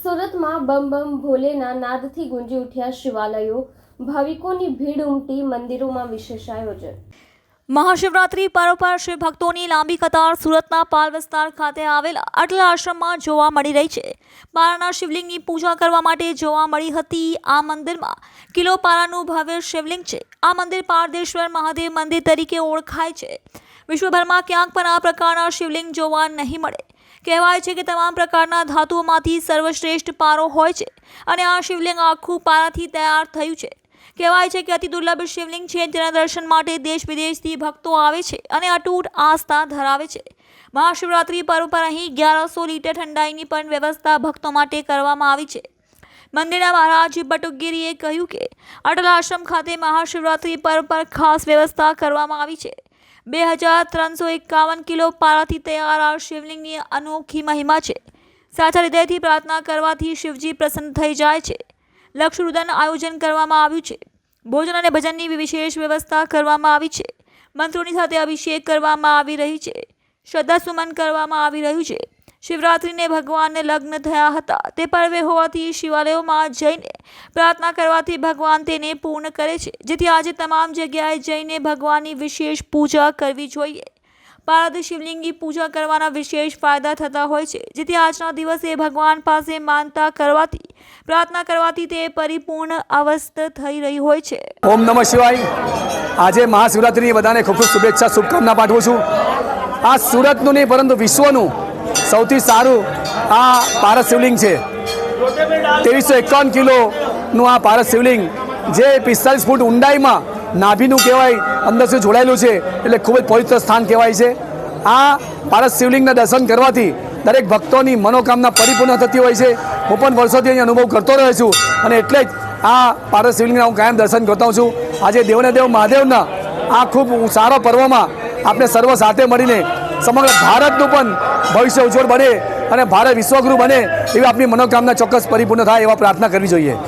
સુરતમાં બમ બમ ભોલેના નાદથી ગુંજી ઉઠ્યા શિવાલયો, ભાવિકોની ભીડ ઉમટી મંદિરોમાં વિશેષ આયોજન। મહાશિવરાત્રી પર્વ પર શિવ ભક્તોની લાંબી કતાર સુરતના પાલ વિસ્તાર ખાતે આવેલા અટલ આશ્રમમાં જોવા મળી રહી છે। પારાના શિવલિંગની પૂજા કરવા માટે જોવા મળી હતી। આ મંદિરમાં કિલો પારાનું ભવ્ય શિવલિંગ છે। આ મંદિર પારદેશ્વર મહાદેવ મંદિર તરીકે ઓળખાય છે। વિશ્વભરમાં ક્યાંક પણ આ પ્રકારના શિવલિંગ જોવા નહીં મળે। કહેવાય છે કે તમામ પ્રકારના ધાતુઓમાંથી સર્વશ્રેષ્ઠ પારો હોય છે અને આ શિવલિંગ આખું પારાથી તૈયાર થયું છે। કહેવાય છે કે અતિ દુર્લભ શિવલિંગ છે, જેના દર્શન માટે દેશ વિદેશથી ભક્તો આવે છે અને અતૂટ આસ્થા ધરાવે છે। મહાશિવરાત્રી પર્વ પર અહીં 1100 લીટર ઠંડાઈની પણ વ્યવસ્થા ભક્તો માટે કરવામાં આવી છે। મંદિરના મહારાજ બટુકગીરીએ કહ્યું કે અટલ આશ્રમ ખાતે મહાશિવરાત્રી પર્વ પર ખાસ વ્યવસ્થા કરવામાં આવી છે। 2351 કિલો પારાથી તૈયાર આ શિવલિંગની અનોખી મહિમા છે। સાચા હૃદયથી પ્રાર્થના કરવાથી શિવજી પ્રસન્ન થઈ જાય છે। લક્ષરુદન આયોજન કરવામાં આવ્યું છે। ભોજન અને ભજનની વિશેષ વ્યવસ્થા કરવામાં આવી છે। મંત્રોની સાથે અભિષેક કરવામાં આવી રહી છે। શ્રદ્ધાસુમન કરવામાં આવી રહ્યું છે। શિવરાત્રિને ભગવાનને લગ્ન થયા હતા તે પર્વે હોવાથી શિવાલયોમાં જઈને પ્રાર્થના કરવાથી ભગવાન તેને પૂર્ણ કરે છે, જેથી આજે તમામ જગ્યાએ જઈને ભગવાનની વિશેષ પૂજા કરવી જોઈએ। પારદ શિવલિંગની પૂજા કરવાના વિશેષ ફાયદા થતા હોય છે, જેથી આજના દિવસે ભગવાન પાસે માનતા કરવાથી પ્રાર્થના કરવાથી તે પરિપૂર્ણ અવસ્થા થઈ રહી હોય છે। ઓમ નમઃ શિવાય। આજે મહાશિવરાત્રિની બધાને ખૂબ ખૂબ શુભેચ્છા શુભકામના પાઠવું છું। આ સુરતનું નહીં પરંતુ વિશ્વનું સૌથી સારું આ પારસ શિવલિંગ છે। 2351 કિલોનું આ પારસ શિવલિંગ જે 45 ફૂટ ઊંડાઈમાં નાભીનું કહેવાય અંદર સુધી જોડાયેલું છે, એટલે ખૂબ જ પવિત્ર સ્થાન કહેવાય છે। આ પારસ શિવલિંગના દર્શન કરવાથી દરેક ભક્તોની મનોકામના પરિપૂર્ણ થતી હોય છે। હું પણ વર્ષોથી અહીં અનુભવ કરતો રહ્યો છું અને એટલે જ આ પારસ શિવલિંગના હું કાયમ દર્શન કરતો હોઉં છું। આજે દેવને દેવ મહાદેવના આ ખૂબ સારો પર્વમાં આપણે સર્વ સાથે મળીને સમગ્ર ભારતનું પણ ભવિષ્ય ઉજ્જવળ બને અને ભારત વિશ્વગુરુ બને એવી આપણી મનોકામના ચોક્કસ પરિપૂર્ણ થાય એવા પ્રાર્થના કરવી જોઈએ।